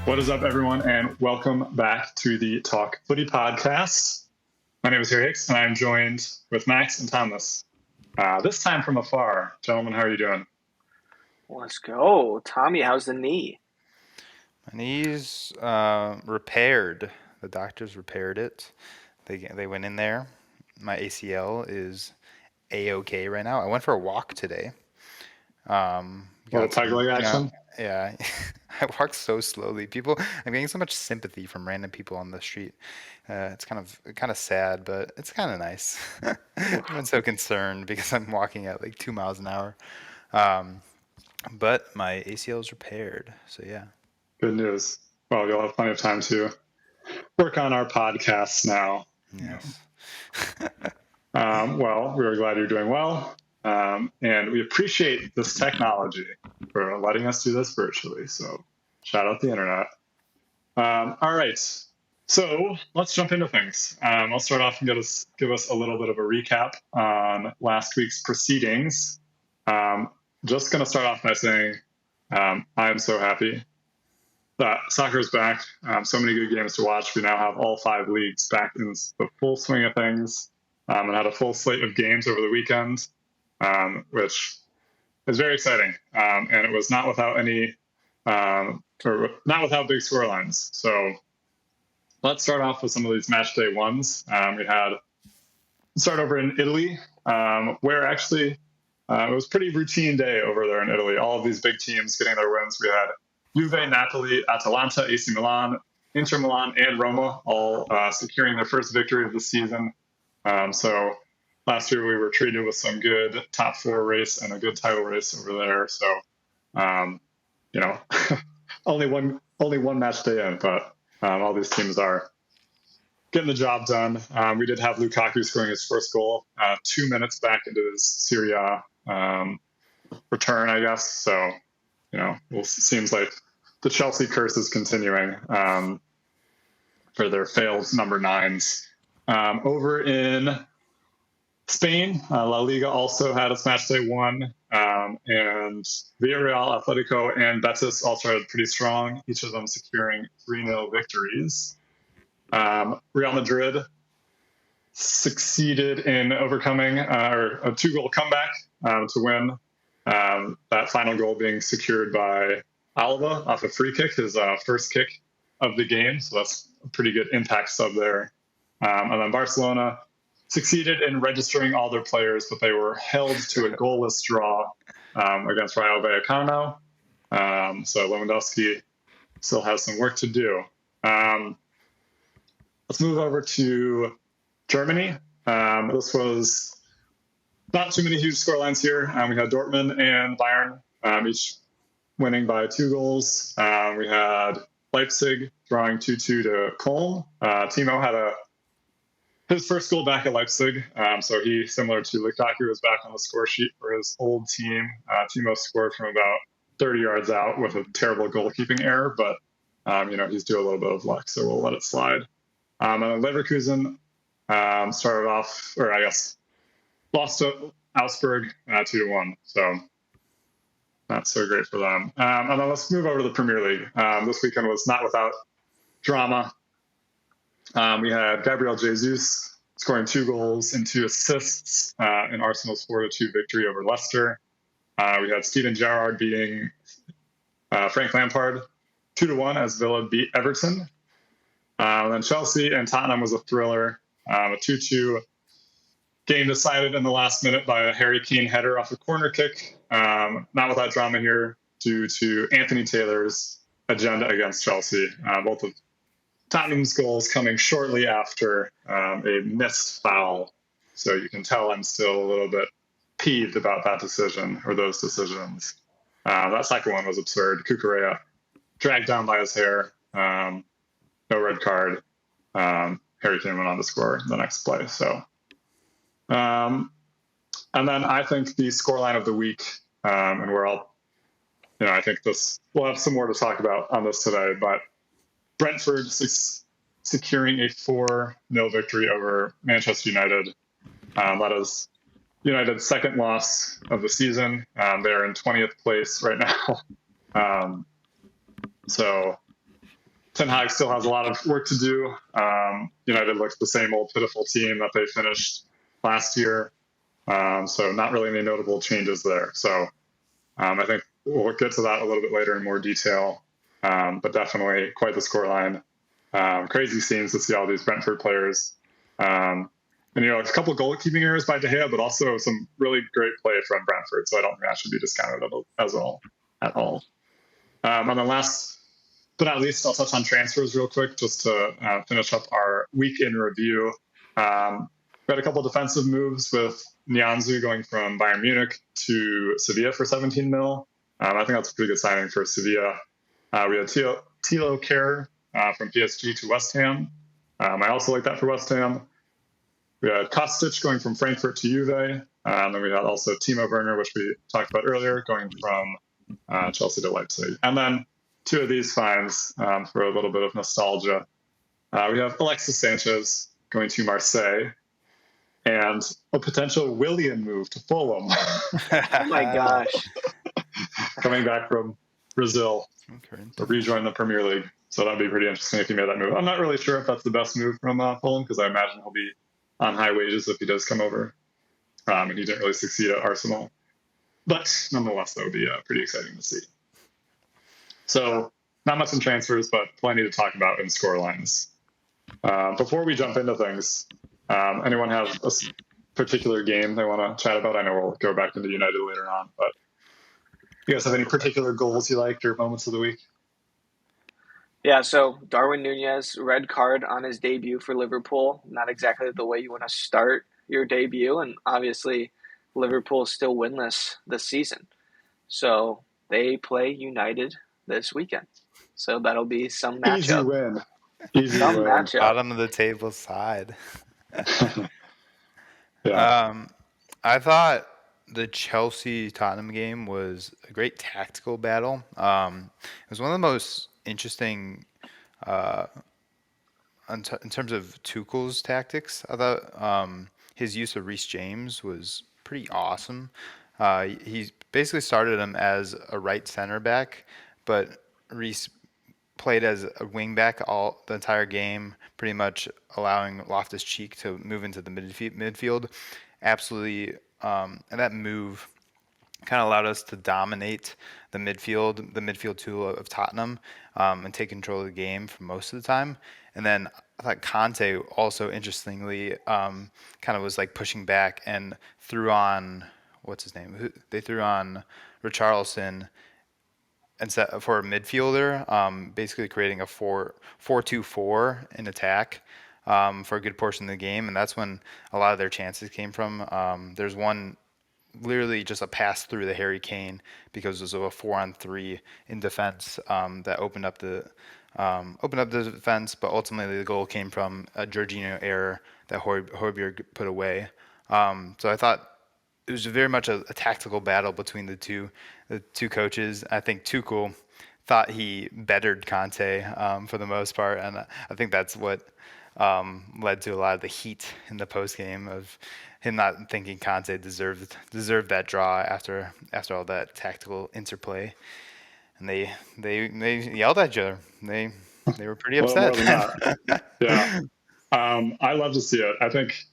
What is up, everyone, and welcome back to the Talk Footy podcast. My name is Harry Hicks, and I'm joined with Max and Thomas. This time from afar. Gentlemen, how are you doing? Let's go. Tommy, how's the knee? My knee's repaired. The doctors repaired it. They went in there. My ACL is A-OK right now. I went for a walk today. Little peg leg action? Yeah. I walk so slowly. I'm getting so much sympathy from random people on the street. It's kind of sad, but it's kind of nice. Everyone's so concerned because I'm walking at like 2 miles an hour. But my ACL is repaired, so yeah. Good news. Well, you'll have plenty of time to work on our podcasts now. Yes. Well, we're glad you're doing well, and we appreciate this technology for letting us do this virtually. So shout out the internet. All right. So let's jump into things. I'll start off and give us a little bit of a recap on last week's proceedings. Just going to start off by saying I'm so happy that soccer is back. So many good games to watch. We now have all 5 leagues back in the full swing of things, and had a full slate of games over the weekend, which is very exciting. And it was not without not without big scorelines. So let's start off with some of these match day ones. We had start over in Italy, where actually it was a pretty routine day over there in Italy. All of these big teams getting their wins. We had Juve, Napoli, Atalanta, AC Milan, Inter Milan, and Roma all securing their first victory of the season. So last year we were treated with some good top 4 race and a good title race over there. So, only one match day in, but all these teams are getting the job done. We did have Lukaku scoring his first goal 2 minutes back into his Serie A return, I guess. So, it seems like the Chelsea curse is continuing for their failed number 9s. Over in Spain, La Liga also had its match day 1, and Villarreal, Atletico, and Betis all started pretty strong, each of them securing 3-0 victories. Real Madrid succeeded in overcoming a 2-goal comeback to win. That final goal being secured by Alba off a free kick, his first kick of the game. So that's a pretty good impact sub there. And then Barcelona succeeded in registering all their players, but they were held to a goalless draw against Rayo Vallecano. So Lewandowski still has some work to do. Let's move over to Germany. This was not too many huge scorelines here. We had Dortmund and Bayern each winning by 2 goals. We had Leipzig drawing 2-2 to Köln. Timo had his first goal back at Leipzig. So he, similar to Lukaku, was back on the score sheet for his old team. Timo scored from about 30 yards out with a terrible goalkeeping error, but he's due a little bit of luck, so we'll let it slide. And then Leverkusen started off, or I guess lost to Augsburg 2-1. So not so great for them. And then let's move over to the Premier League. This weekend was not without drama. We had Gabriel Jesus scoring 2 goals and 2 assists in Arsenal's 4-2 victory over Leicester. We had Steven Gerrard beating Frank Lampard 2-1 as Villa beat Everton. Then Chelsea and Tottenham was a thriller, a 2-2 game decided in the last minute by a Harry Kane header off a corner kick. Not without drama here due to Anthony Taylor's agenda against Chelsea. Both of Tottenham's goals coming shortly after a missed foul. So you can tell I'm still a little bit peeved about that decision or those decisions. That second one was absurd. Cucurella dragged down by his hair. No red card. Harry Kane went on to score the next play. So, and then I think the scoreline of the week, and where I think we'll have some more to talk about on this today, but Brentford securing a 4-0 victory over Manchester United. That is United's second loss of the season. They're in 20th place right now. So Ten Hag still has a lot of work to do. United looks the same old pitiful team that they finished last year. So not really any notable changes there. So I think we'll get to that a little bit later in more detail. But definitely quite the scoreline. Crazy scenes to see all these Brentford players. And, a couple of goalkeeping errors by De Gea, but also some really great play from Brentford. So I don't think that should be discounted as well at all. And then last but not least, I'll touch on transfers real quick just to finish up our week in review. We had a couple of defensive moves with Nianzou going from Bayern Munich to Sevilla for 17 mil. I think that's a pretty good signing for Sevilla. We had Thilo Kehrer from PSG to West Ham. I also like that for West Ham. We had Kostic going from Frankfurt to Juve. And then we had also Timo Werner, which we talked about earlier, going from Chelsea to Leipzig. And then two of these finds for a little bit of nostalgia. We have Alexis Sanchez going to Marseille and a potential Willian move to Fulham. Oh my gosh. Coming back from Brazil to rejoin the Premier League. So that'd be pretty interesting if he made that move. I'm not really sure if that's the best move from Fulham because I imagine he'll be on high wages if he does come over. And he didn't really succeed at Arsenal. But nonetheless, that would be pretty exciting to see. So not much in transfers, but plenty to talk about in scorelines. Before we jump into things, anyone have a particular game they want to chat about? I know we'll go back into United later on, but you guys have any particular goals you liked or moments of the week? Yeah, so Darwin Núñez, red card on his debut for Liverpool. Not exactly the way you want to start your debut, and obviously Liverpool is still winless this season. So they play United this weekend. So that'll be some matchup. Easy win. Easy Some win. matchup. Bottom of the table side. Yeah. I thought the Chelsea-Tottenham game was a great tactical battle. It was one of the most interesting in terms of Tuchel's tactics. I thought his use of Reece James was pretty awesome. He basically started him as a right center back, but Reece played as a wing back the entire game, pretty much allowing Loftus-Cheek to move into the midfield. Absolutely, and that move kind of allowed us to dominate the midfield two of Tottenham, and take control of the game for most of the time. And then I thought Conte also, interestingly, kind of was like pushing back and threw on, what's his name? They threw on Richarlison and set for a midfielder, basically creating a 4-2-4 in attack for a good portion of the game. And that's when a lot of their chances came from. There's one, literally just a pass through the Harry Kane because it was a 4-on-3 in defense that opened up the defense, but ultimately the goal came from a Jorginho error that Højbjerg put away. So I thought it was very much a tactical battle between the two coaches. I think Tuchel thought he bettered Conte for the most part, and I think that's what led to a lot of the heat in the post game of him not thinking Conte deserved that draw after all that tactical interplay. And they yelled at each other. They were pretty upset. Yeah. I love to see it. I think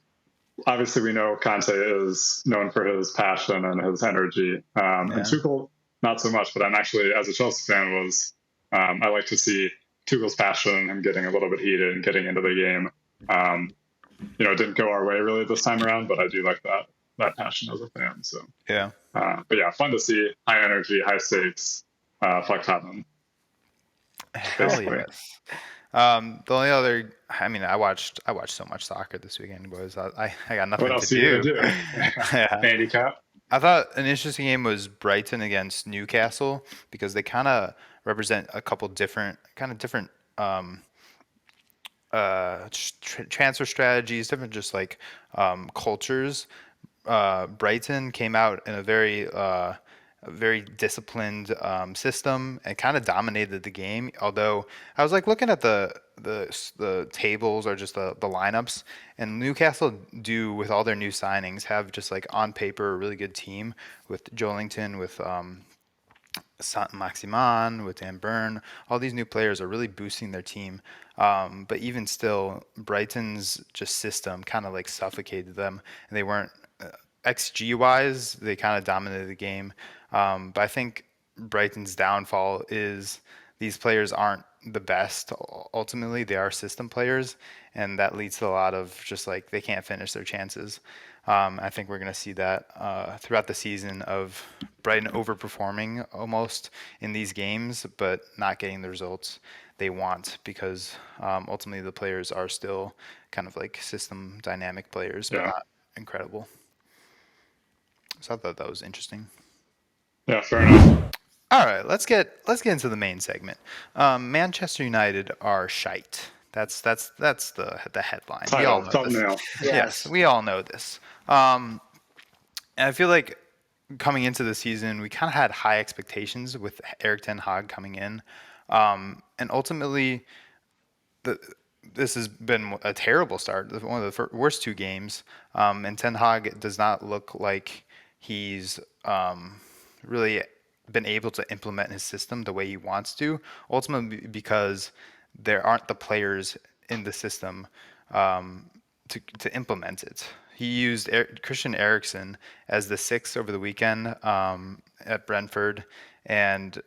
obviously we know Conte is known for his passion and his energy. And Tuchel, not so much, but I'm actually, as a Chelsea fan, I like to see Tuchel's passion and getting a little bit heated and getting into the game. It didn't go our way really this time around, but I do like that passion as a fan. So yeah. But yeah, fun to see. High energy, high stakes. Fuck Tottenham. Hell yes. The only other, I watched so much soccer this weekend, boys. I got nothing what else to do. do. Yeah. Handicap. I thought an interesting game was Brighton against Newcastle because they kind of represent a couple different transfer strategies, different just like cultures. Brighton came out in a very disciplined system and kind of dominated the game. Although I was like looking at the tables or just the lineups, and Newcastle do, with all their new signings, have just like on paper a really good team with Joelinton, with Maximan, with Dan Burn, all these new players are really boosting their team. But even still, Brighton's just system kind of like suffocated them, and they weren't XG wise. They kind of dominated the game. But I think Brighton's downfall is these players aren't the best. Ultimately, they are system players, and that leads to a lot of just like they can't finish their chances. I think we're going to see that throughout the season of Brighton overperforming almost in these games, but not getting the results they want because ultimately the players are still kind of like system dynamic players, but not incredible. So I thought that was interesting. Yeah, fair enough. All right, let's get into the main segment. Manchester United are shite. That's the headline. We all know thumbnail. this. Yes, we all know this. And I feel like coming into the season, we kind of had high expectations with Erik Ten Haag coming in, and ultimately, this has been a terrible start. One of the worst two games, and Ten Hag does not look like he's really been able to implement his system the way he wants to. Ultimately, because there aren't the players in the system to implement it. He used Christian Eriksen as the sixth over the weekend at Brentford, and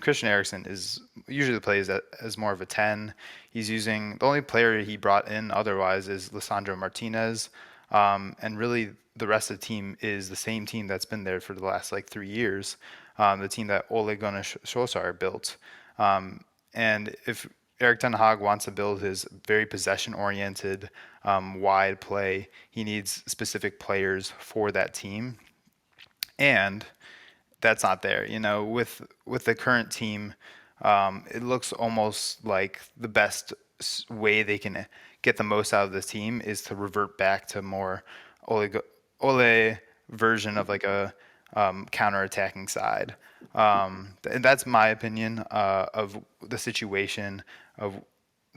Christian Eriksen is usually plays as more of a 10. He's using the only player he brought in otherwise is Lisandro Martinez, and really the rest of the team is the same team that's been there for the last like 3 years, the team that Ole Gunnar Solskjaer built. And if Erik Ten Hag wants to build his very possession-oriented, wide play, he needs specific players for that team, and that's not there. With the current team, it looks almost like the best way they can get the most out of this team is to revert back to more Ole version of like a counter-attacking side. And that's my opinion of the situation, of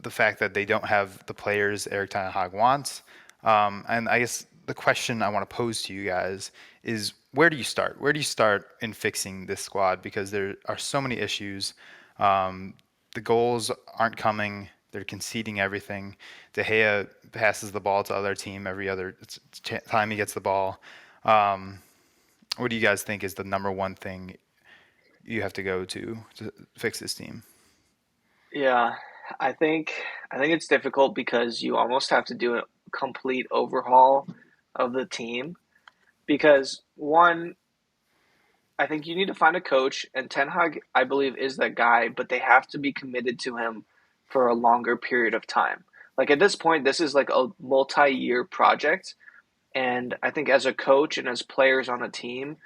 the fact that they don't have the players Erik Ten Hag wants. And I guess the question I want to pose to you guys is, where do you start? Where do you start in fixing this squad? Because there are so many issues. The goals aren't coming. They're conceding everything. De Gea passes the ball to other team every other time he gets the ball. What do you guys think is the number one thing you have to go to fix this team? Yeah, I think it's difficult because you almost have to do a complete overhaul of the team because one, I think you need to find a coach, and Ten Hag, I believe, is that guy, but they have to be committed to him for a longer period of time. Like at this point, this is like a multi-year project, and I think as a coach and as players on a team,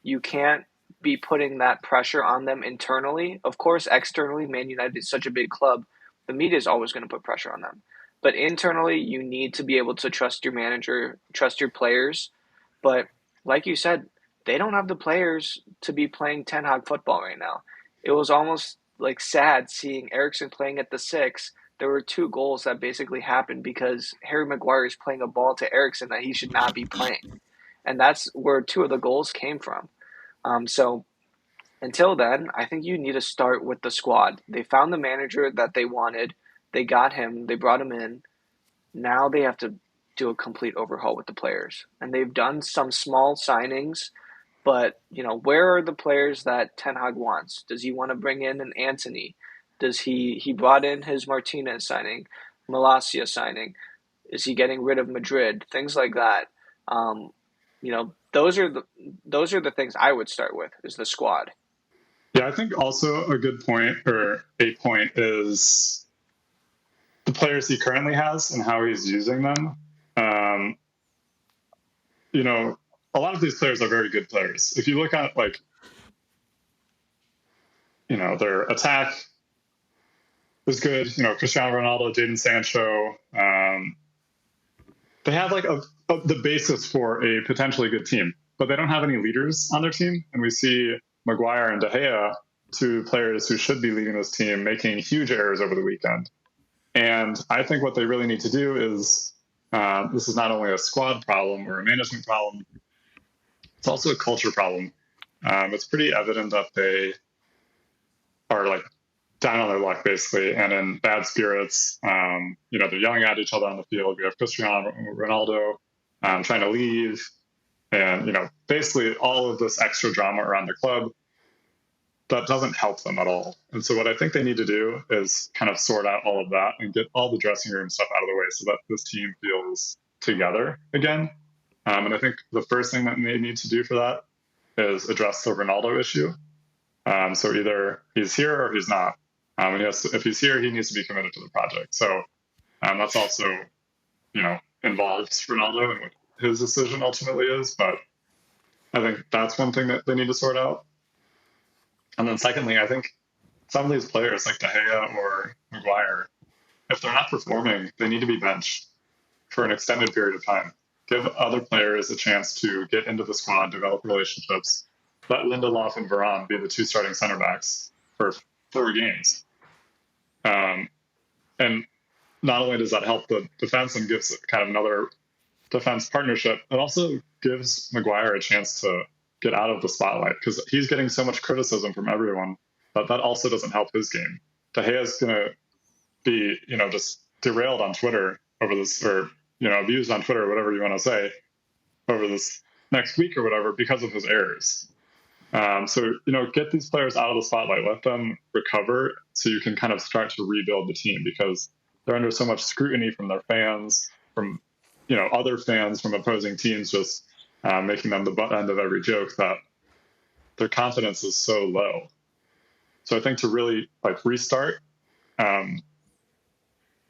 you can't be putting that pressure on them internally. Of course, externally, Man United is such a big club, the media is always going to put pressure on them. But internally, you need to be able to trust your manager, trust your players. But like you said, they don't have the players to be playing Ten Hag football right now. It was almost like sad seeing Eriksen playing at the six. There were two goals that basically happened because Harry Maguire is playing a ball to Eriksen that he should not be playing. And that's where two of the goals came from. So until then, I think you need to start with the squad. They found the manager that they wanted. They got him. They brought him in. Now they have to do a complete overhaul with the players. And they've done some small signings, but where are the players that Ten Hag wants? Does he want to bring in an Antony? Does he brought in his Martinez signing, Malacia signing? Is he getting rid of Madrid? Things like that. Those are the things I would start with, is the squad. Yeah, I think also a good point, or a point, is the players he currently has and how he's using them. A lot of these players are very good players. If you look at their attack is good. Cristiano Ronaldo, Jadon Sancho. They have the basis for a potentially good team, but they don't have any leaders on their team. And we see Maguire and De Gea, two players who should be leading this team, making huge errors over the weekend. And I think what they really need to do is, this is not only a squad problem or a management problem, it's also a culture problem. It's pretty evident that they are like down on their luck basically, and in bad spirits. They're yelling at each other on the field. We have Cristiano Ronaldo trying to leave, and basically all of this extra drama around the club that doesn't help them at all. And so what I think they need to do is kind of sort out all of that and get all the dressing room stuff out of the way so that this team feels together again. And I think the first thing that they need to do for that is address the Ronaldo issue. So either he's here or he's not. If he's here, he needs to be committed to the project. So that's also, involves Ronaldo and what his decision ultimately is. But I think that's one thing that they need to sort out. And then secondly, I think some of these players like De Gea or Maguire, if they're not performing, they need to be benched for an extended period of time. Give other players a chance to get into the squad, develop relationships. Let Lindelof and Varane be the two starting center backs for 4 games. And not only does that help the defense and gives kind of another defense partnership, it also gives Maguire a chance to get out of the spotlight because he's getting so much criticism from everyone that also doesn't help his game. De Gea is going to be, just derailed on Twitter over this, or, abused on Twitter, whatever you want to say, over this next week or whatever because of his errors. So, get these players out of the spotlight, let them recover so you can kind of start to rebuild the team because they're under so much scrutiny from their fans, from, other fans from opposing teams, just making them the butt end of every joke that their confidence is so low. So I think to really restart, they're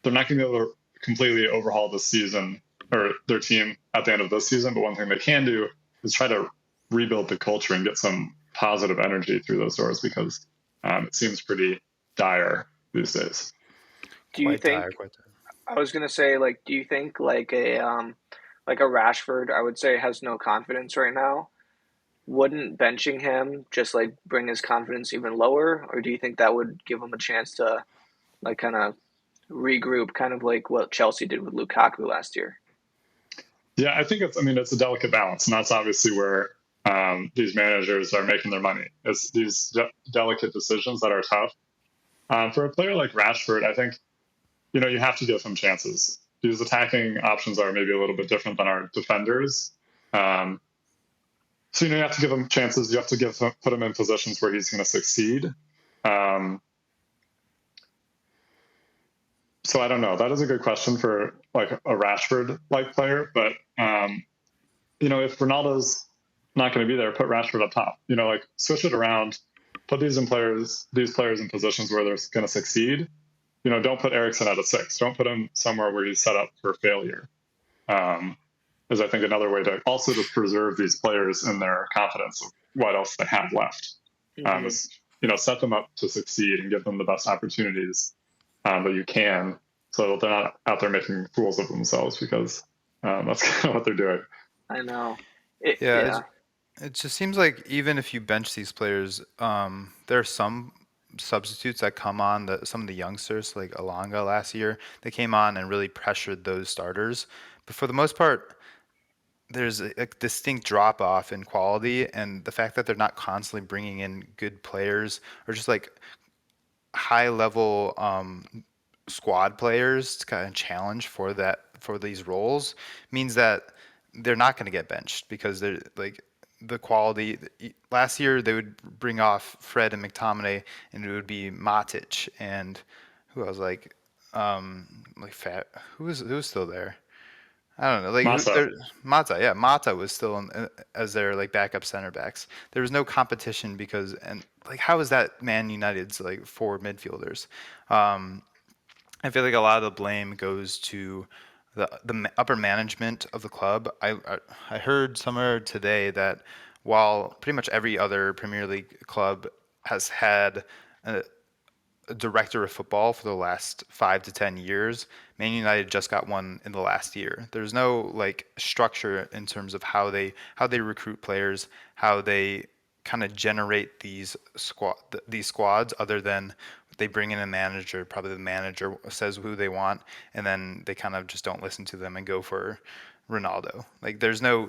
not going to be able to completely overhaul the season or their team at the end of this season. But one thing they can do is try to rebuild the culture and get some positive energy through those doors because it seems pretty dire these days. Do you think? I was gonna say, do you think a Rashford, I would say, has no confidence right now? Wouldn't benching him just bring his confidence even lower, or do you think that would give him a chance to kind of regroup, kind of like what Chelsea did with Lukaku last year? Yeah, I think it's a delicate balance, and that's obviously where these managers are making their money. It's these delicate decisions that are tough. For a player like Rashford, I think, you have to give him chances. These attacking options are maybe a little bit different than our defenders. So, you have to give him chances. You have to put him in positions where he's going to succeed. So I don't know. That is a good question for a Rashford-like player. But, if Ronaldo's not going to be there, put Rashford up top. Switch it around. Put these players in positions where they're going to succeed. Don't put Eriksen at a 6. Don't put him somewhere where he's set up for failure. Is I think another way to also to preserve these players in their confidence of what else they have left. Is set them up to succeed and give them the best opportunities that you can, so that they're not out there making fools of themselves because that's kind of what they're doing. I know. It just seems like even if you bench these players, there are some substitutes that come on, some of the youngsters like Alanga last year, they came on and really pressured those starters. But for the most part, there's a distinct drop off in quality, and the fact that they're not constantly bringing in good players or just high level squad players to kind of challenge for these roles means that they're not going to get benched because they're the quality. Last year they would bring off Fred and McTominay, and it would be Matic and who else who was still there. I don't know, Mata. Yeah, Mata was still as their backup center backs. There was no competition because how is that Man United's 4 midfielders? I feel like a lot of the blame goes to the upper management of the club. I heard somewhere today that while pretty much every other Premier League club has had a director of football for the last 5 to 10 years, Man United just got one in the last year. There's no structure in terms of how they recruit players, how they kind of generate these squads, other than they bring in a manager, probably the manager says who they want, and then they kind of just don't listen to them and go for Ronaldo. Like there's no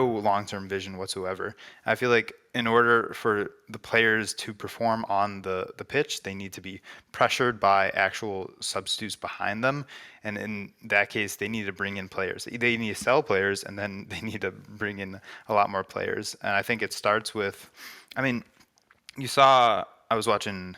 long-term vision whatsoever. I feel like in order for the players to perform on the pitch, they need to be pressured by actual substitutes behind them. And in that case, they need to bring in players. They need to sell players, and then they need to bring in a lot more players. And I think it starts with, I mean, you saw, I was watching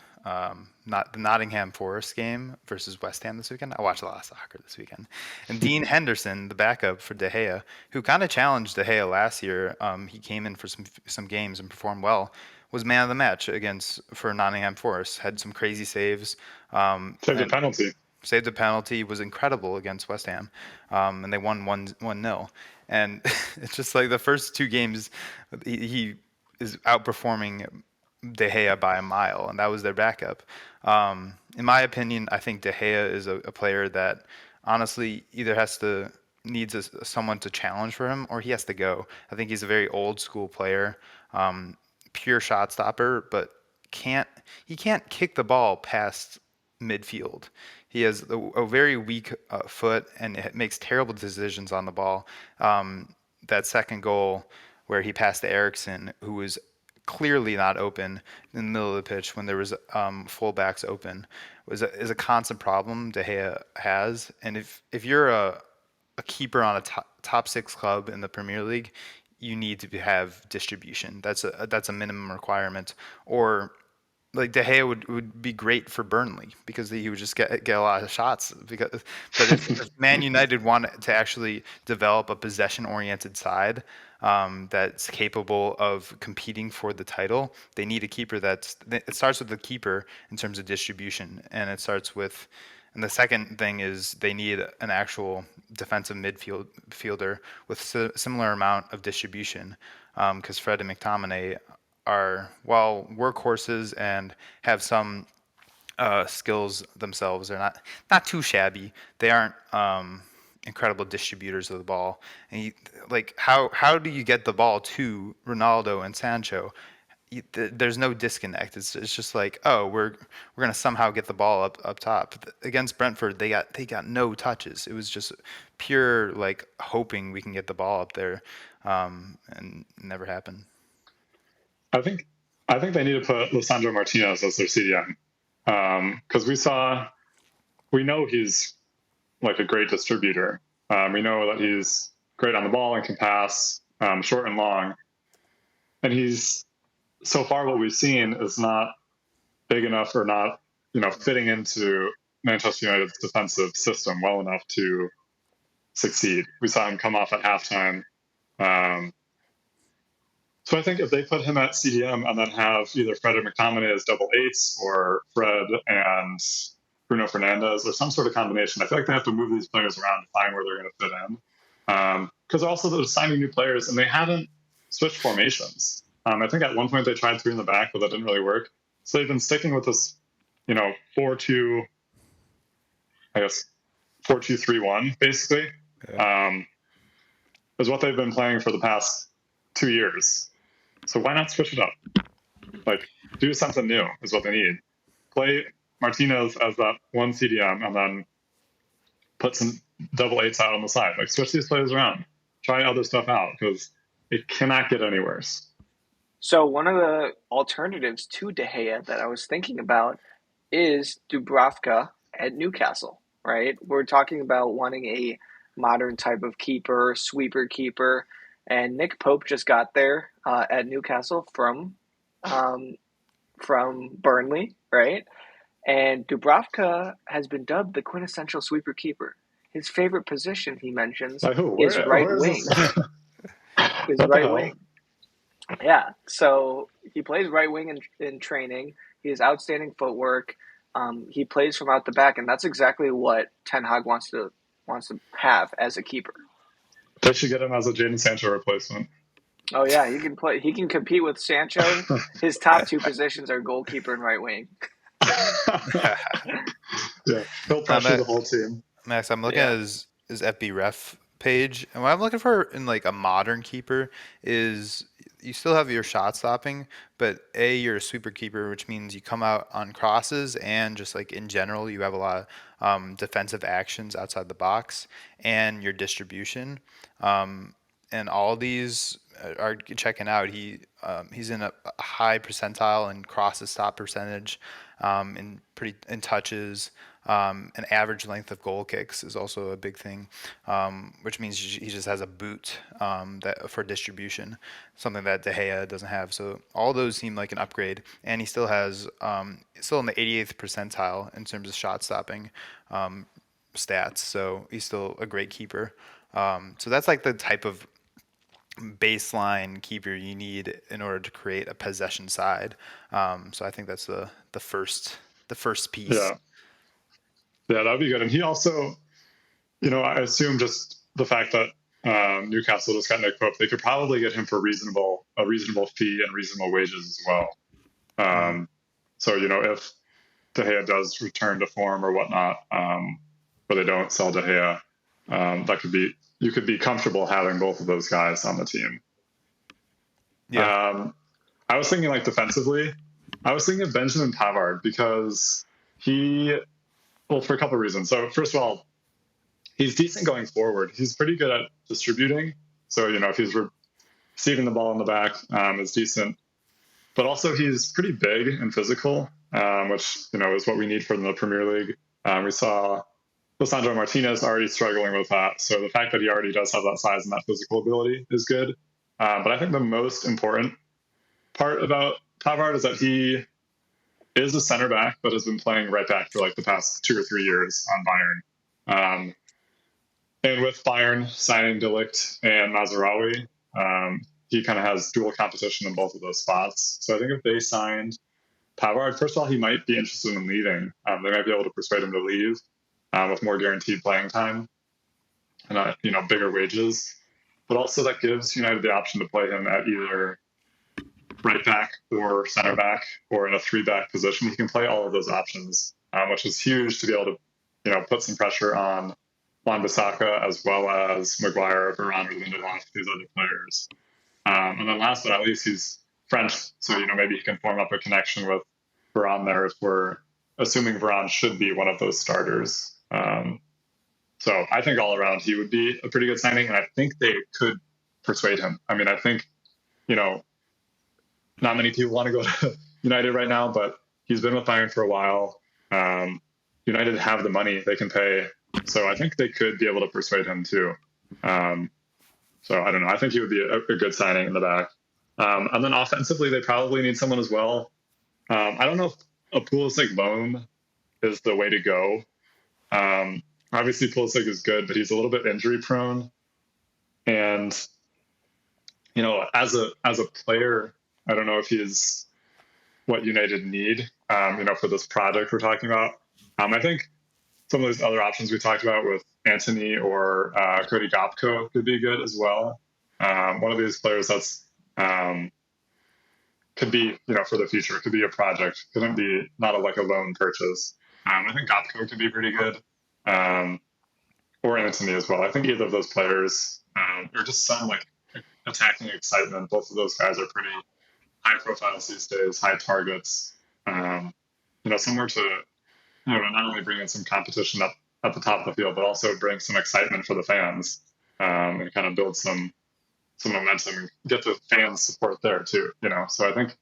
not the Nottingham Forest game versus West Ham this weekend. I watched a lot of soccer this weekend. And Dean Henderson, the backup for De Gea, who kind of challenged De Gea last year, he came in for some games and performed well, was man of the match for Nottingham Forest. Had some crazy saves. Saved a penalty. Saved a penalty, was incredible against West Ham, and they won 1-0. And it's just like the first two games, he is outperforming De Gea by a mile, and that was their backup. In my opinion, I think De Gea is a player that honestly either needs someone to challenge for him, or he has to go. I think he's a very old school player, pure shot stopper, but he can't kick the ball past midfield. He has a very weak foot and it makes terrible decisions on the ball. That second goal where he passed to Eriksson, who was clearly not open in the middle of the pitch when there was fullbacks open, is a constant problem De Gea has. And if you're a keeper on a top six club in the Premier League, you need to have distribution. That's a minimum requirement. Or like De Gea would be great for Burnley because he would just get a lot of shots. But if Man United want to actually develop a possession-oriented side that's capable of competing for the title, they need a keeper it starts with the keeper in terms of distribution, and and the second thing is they need an actual defensive midfielder with similar amount of distribution, because Fred and McTominay are, while workhorses and have some skills themselves, they're not too shabby. They aren't incredible distributors of the ball. And how do you get the ball to Ronaldo and Sancho? There's no disconnect. It's just like, oh, we're gonna somehow get the ball up top. Against Brentford, they got no touches. It was just pure like hoping we can get the ball up there, and it never happened. I think they need to put Lisandro Martinez as their CDM, because we know he's like a great distributor. We know that he's great on the ball and can pass short and long, and he's, so far what we've seen is not big enough or not fitting into Manchester United's defensive system well enough to succeed. We saw him come off at halftime. So I think if they put him at CDM and then have either Fred or McTominay as double eights, or Fred and Bruno Fernandes, or some sort of combination, I feel like they have to move these players around to find where they're going to fit in. Because also they're signing new players and they haven't switched formations. I think at one point they tried three in the back, but that didn't really work. So they've been sticking with this, 4-2, I guess 4-2-3-1 basically. Yeah. Is what they've been playing for the past 2 years. So why not switch it up? Like, do something new is what they need. Play Martinez as that one CDM and then put some double eights out on the side. Like, switch these players around. Try other stuff out, because it cannot get any worse. So one of the alternatives to De Gea that I was thinking about is Dubravka at Newcastle, right? We're talking about wanting a modern type of keeper, sweeper keeper, and Nick Pope just got there at Newcastle from Burnley, right? And Dubravka has been dubbed the quintessential sweeper keeper. His favorite position, he mentions, is right wing. Is right wing. Yeah, so he plays right wing in training. He has outstanding footwork. He plays from out the back, and that's exactly what Ten Haag wants to have as a keeper. They should get him as a Jadon Sancho replacement. Oh yeah, he can play. He can compete with Sancho. His top two positions are goalkeeper and right wing. Yeah, he'll pressure the whole team. Max, I'm looking at his FB ref page, and what I'm looking for in like a modern keeper is you still have your shot stopping, but you're a sweeper keeper, which means you come out on crosses and just like in general, you have a lot of defensive actions outside the box and your distribution. And all these are checking out. He's in a high percentile in crosses stop percentage, in touches. An average length of goal kicks is also a big thing, which means he just has a boot that for distribution, something that De Gea doesn't have. So all those seem like an upgrade, and he still has still in the 88th percentile in terms of shot stopping stats. So he's still a great keeper. So that's like the type of baseline keeper you need in order to create a possession side. So I think that's the first piece. Yeah, that'd be good. And he also, I assume just the fact that Newcastle just got Nick Pope, they could probably get him for a reasonable fee and reasonable wages as well. So if De Gea does return to form or whatnot, but they don't sell De Gea, you could be comfortable having both of those guys on the team. Yeah. I was thinking like defensively, I was thinking of Benjamin Pavard because for a couple of reasons. So first of all, he's decent going forward. He's pretty good at distributing. So, if he's receiving the ball in the back, is decent. But also he's pretty big and physical, which, is what we need from the Premier League. We saw Lisandro Martinez already struggling with that. So the fact that he already does have that size and that physical ability is good. But I think the most important part about Pavard is that he is a center back, but has been playing right back for like the past 2 or 3 years on Bayern. And with Bayern signing Dalot and Mazraoui, he kind of has dual competition in both of those spots. So I think if they signed Pavard, first of all, he might be interested in leaving. They might be able to persuade him to leave with more guaranteed playing time and bigger wages. But also that gives United the option to play him at either right back or center back or in a 3-back position. He can play all of those options, which is huge to be able to put some pressure on Wan-Bissaka as well as Maguire, Varane, or Lindelof, these other players. And then last but not least, he's French, so maybe he can form up a connection with Varane there if we're assuming Varane should be one of those starters. So I think all around he would be a pretty good signing, and I think they could persuade him. I mean, I think, not many people want to go to United right now, but he's been with Bayern for a while. United have the money they can pay, so I think they could be able to persuade him too. So I don't know. I think he would be a good signing in the back. And then offensively, they probably need someone as well. I don't know if a Pulisic loan is the way to go. Obviously, Pulisic is good, but he's a little bit injury prone. And, as a player, I don't know if he's what United need, for this project we're talking about. I think some of those other options we talked about with Antony or Cody Gakpo could be good as well. One of these players that's could be, for the future, could be a project. Couldn't be not like a loan purchase. I think Gakpo could be pretty good, or Antony as well. I think either of those players, or just some like attacking excitement. Both of those guys are pretty high profiles these days, high targets. Somewhere to not only bring in some competition up at the top of the field, but also bring some excitement for the fans and kind of build some momentum and get the fans support there too. So I think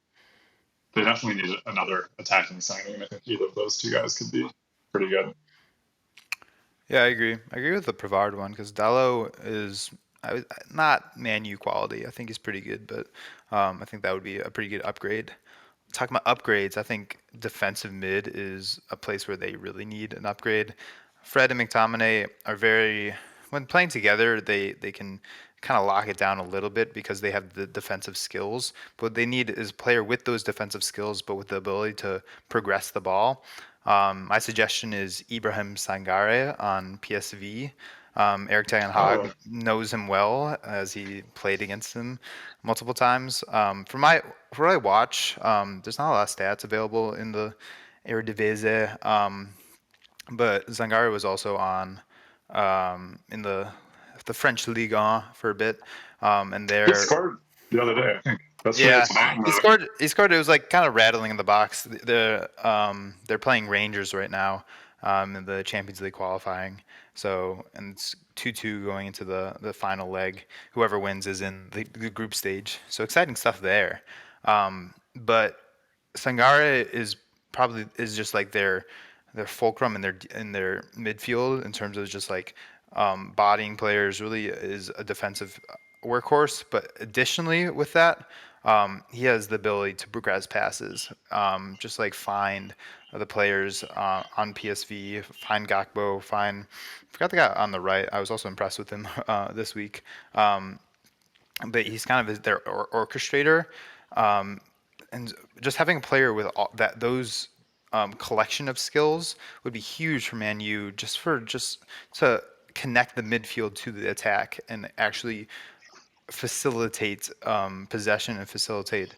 they definitely need another attacking signing. I think either of those two guys could be pretty good. Yeah, I agree. I agree with the Pavard one because Dalot is not Man U quality. I think he's pretty good, but I think that would be a pretty good upgrade. Talking about upgrades, I think defensive mid is a place where they really need an upgrade. Fred and McTominay are when playing together, they can kind of lock it down a little bit because they have the defensive skills. But what they need is a player with those defensive skills, but with the ability to progress the ball. My suggestion is Ibrahim Sangare on PSV. Eric Ten Haag knows him well as he played against him multiple times. For what I watch, there's not a lot of stats available in the Eredivisie, but Zangari was also on in the French Ligue 1 for a bit, and He scored the other day, I think. Yeah, Tonight. he scored. He scored. It was like kind of rattling in the box. They're playing Rangers right now, in the Champions League qualifying. So and it's 2-2 going into the final leg. Whoever wins is in the group stage. So exciting stuff there. But Sangare is just like their fulcrum in their midfield in terms of just like bodying players. Really is a defensive workhorse. But additionally, with that, he has the ability to progress passes, just like find the players on PSV, find Gakpo, forgot the guy on the right. I was also impressed with him this week. But he's kind of their orchestrator, um, and just having a player with those collection of skills would be huge for Man U, just to connect the midfield to the attack and actually facilitate possession and facilitate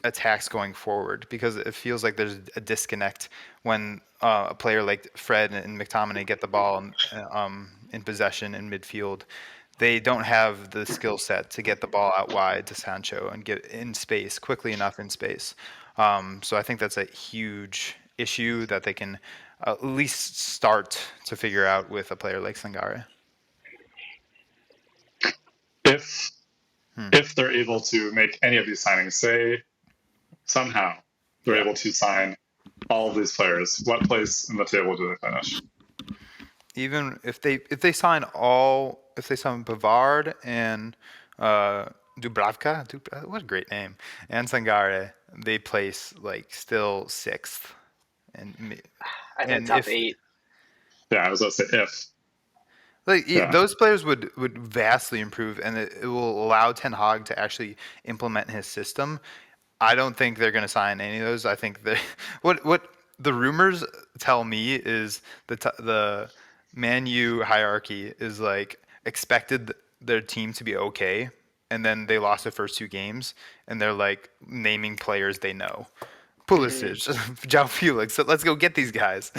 attacks going forward, because it feels like there's a disconnect when a player like Fred and McTominay get the ball in possession in midfield. They don't have the skill set to get the ball out wide to Sancho and get in space quickly enough in space. So I think that's a huge issue that they can at least start to figure out with a player like Sangare. If they're able to make any of these signings, say somehow they're able to sign all of these players, what place in the table do they finish? Even if they sign Bavard and Dubravka, what a great name, and Sangare, they place like still sixth, I think top 8. Yeah, I was going to say if. Those players would vastly improve, and it will allow Ten Haag to actually implement his system. I don't think they're going to sign any of those. I think what the rumors tell me is the Man U hierarchy is like expected their team to be okay, and then they lost their first 2 games, and they're like naming players they know. Pulisic, João Felix. So let's go get these guys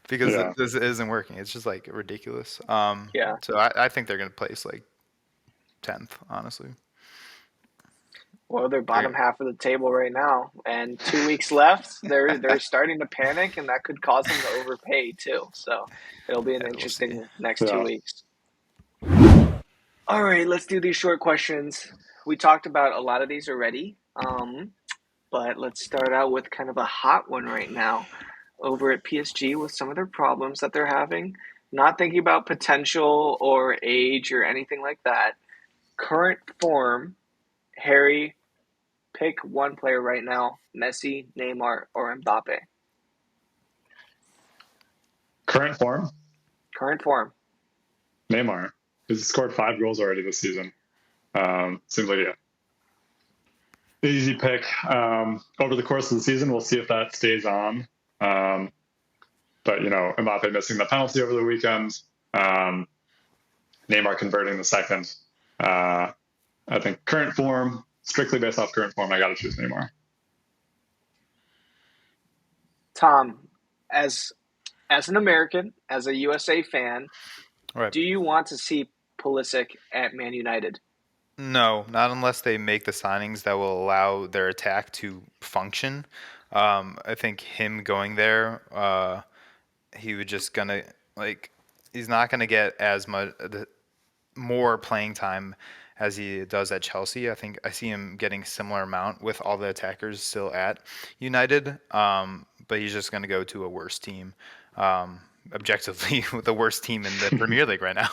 because this isn't working. It's just like ridiculous. So I think they're going to place like 10th, honestly. Well, they're bottom half of the table right now, and 2 weeks left. They're starting to panic, and that could cause them to overpay too. So it'll be an interesting next 2 weeks. All right, let's do these short questions. We talked about a lot of these already, but let's start out with kind of a hot one right now over at PSG with some of their problems that they're having. Not thinking about potential or age or anything like that. Current form, Harry, pick one player right now, Messi, Neymar, or Mbappe. Current form? Current form. Neymar. He's scored 5 goals already this season. Seems like easy pick. Over the course of the season, we'll see if that stays on. But, Mbappe missing the penalty over the weekend. Neymar converting the second. I think current form, strictly based off current form, I got to choose Neymar. Tom, as an American, as a USA fan, do you want to see Pulisic at Man United? No, not unless they make the signings that will allow their attack to function. I think him going there, he would just he's not gonna get as much more playing time as he does at Chelsea. I think I see him getting similar amount with all the attackers still at United, but he's just gonna go to a worse team. Objectively, with the worst team in the Premier League right now.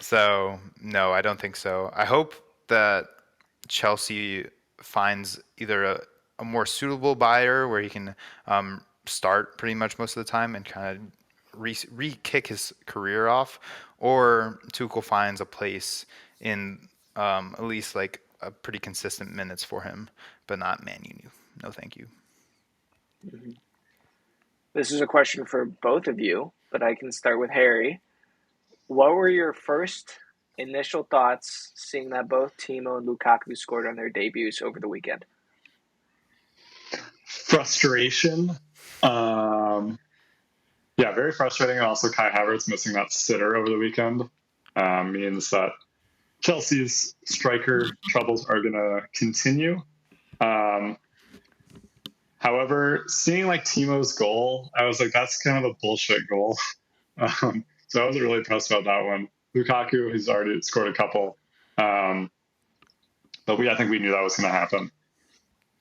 So, no, I don't think so. I hope that Chelsea finds either a more suitable buyer where he can start pretty much most of the time and kind of re-kick his career off, or Tuchel finds a place in at least like a pretty consistent minutes for him, but not Man U. No, thank you. This is a question for both of you, but I can start with Harry. What were your first initial thoughts seeing that both Timo and Lukaku scored on their debuts over the weekend? Frustration. Very frustrating. And also Kai Havertz missing that sitter over the weekend means that Chelsea's striker troubles are going to continue. However, seeing like Timo's goal, I was like, that's kind of a bullshit goal. So I wasn't really impressed about that one. Lukaku, he's already scored a couple. But I think we knew that was going to happen.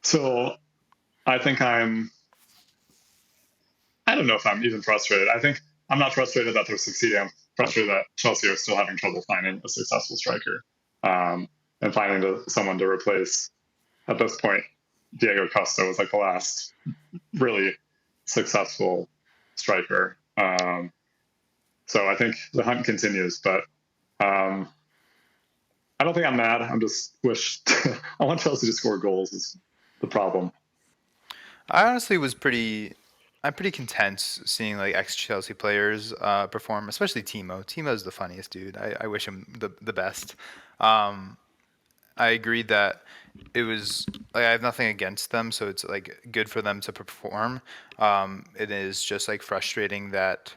So I think I don't know if I'm even frustrated. I think I'm not frustrated that they're succeeding. I'm frustrated that Chelsea are still having trouble finding a successful striker and finding someone to replace. At this point, Diego Costa was like the last really successful striker. So I think the hunt continues, but I don't think I'm mad. I'm just I want Chelsea to score goals is the problem. I honestly I'm pretty content seeing like ex-Chelsea players perform, especially Timo. Timo's the funniest dude. I wish him the best. I agree that it was like I have nothing against them, so it's like good for them to perform. It is just like frustrating that,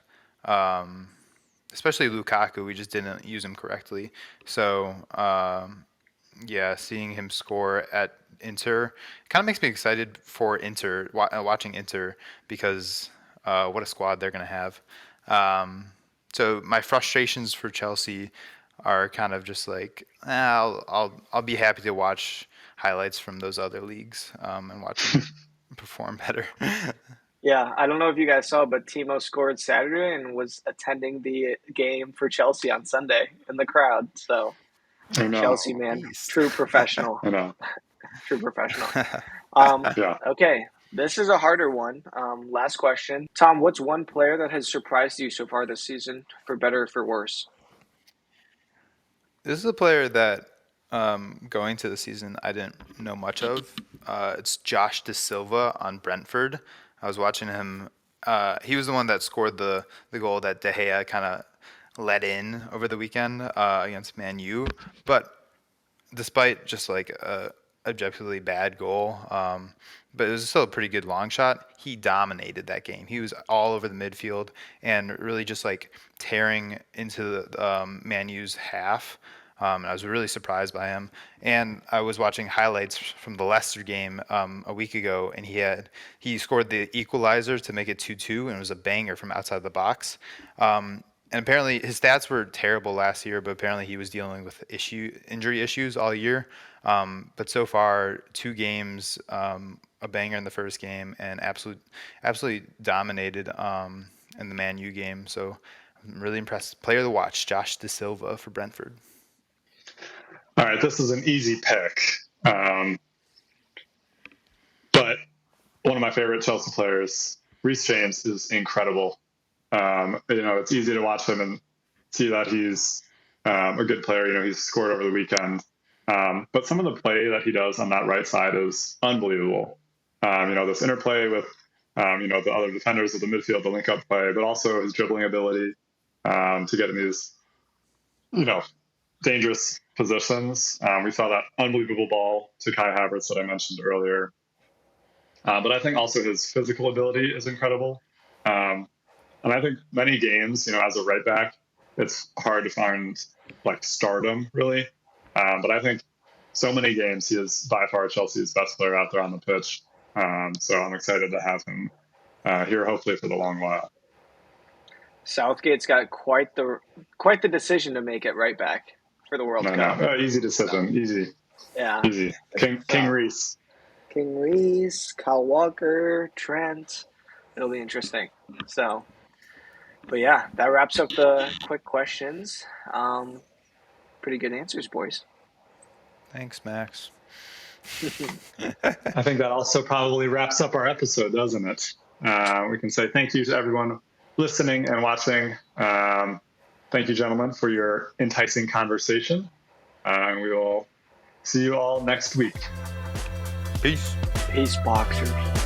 especially Lukaku, we just didn't use him correctly. So yeah, seeing him score at Inter kind of makes me excited for Inter, watching Inter, because what a squad they're going to have. So my frustrations for Chelsea are kind of just like I'll be happy to watch highlights from those other leagues and watch them perform better. Yeah, I don't know if you guys saw, but Timo scored Saturday and was attending the game for Chelsea on Sunday in the crowd. So Chelsea, man, true professional. I know. True professional. Yeah. Okay, this is a harder one. Last question. Tom, what's one player that has surprised you so far this season, for better or for worse? This is a player that going to the season I didn't know much of. It's Josh Da Silva on Brentford. I was watching him. He was the one that scored the goal that De Gea kind of let in over the weekend against Man U. But despite just like a objectively bad goal, but it was still a pretty good long shot. He dominated that game. He was all over the midfield and really just like tearing into the Man U's half. And I was really surprised by him. And I was watching highlights from the Leicester game a week ago, and he scored the equalizer to make it 2-2, and it was a banger from outside the box. And apparently his stats were terrible last year, but apparently he was dealing with injury issues all year. But so far, 2 games, a banger in the first game, and absolutely dominated in the Man U game. So I'm really impressed. Player to watch, Josh Da Silva for Brentford. All right, this is an easy pick. But one of my favorite Chelsea players, Reece James, is incredible. It's easy to watch him and see that he's a good player. He's scored over the weekend. But some of the play that he does on that right side is unbelievable. This interplay with, the other defenders of the midfield, the link-up play, but also his dribbling ability to get in these, dangerous positions. We saw that unbelievable ball to Kai Havertz that I mentioned earlier. But I think also his physical ability is incredible. And I think many games, as a right back, it's hard to find like stardom really. But I think so many games he is by far Chelsea's best player out there on the pitch. So I'm excited to have him here, hopefully for the long while. Southgate's got quite the decision to make at right back for the World Cup. No. Easy decision. Easy. Yeah. Easy. King Reece. King Reece, Kyle Walker, Trent. It'll be interesting. So, but yeah, that wraps up the quick questions. Pretty good answers, boys. Thanks, Max. I think that also probably wraps up our episode, doesn't it? We can say thank you to everyone listening and watching. Thank you, gentlemen, for your enticing conversation. And we will see you all next week. Peace. Peace, boxers.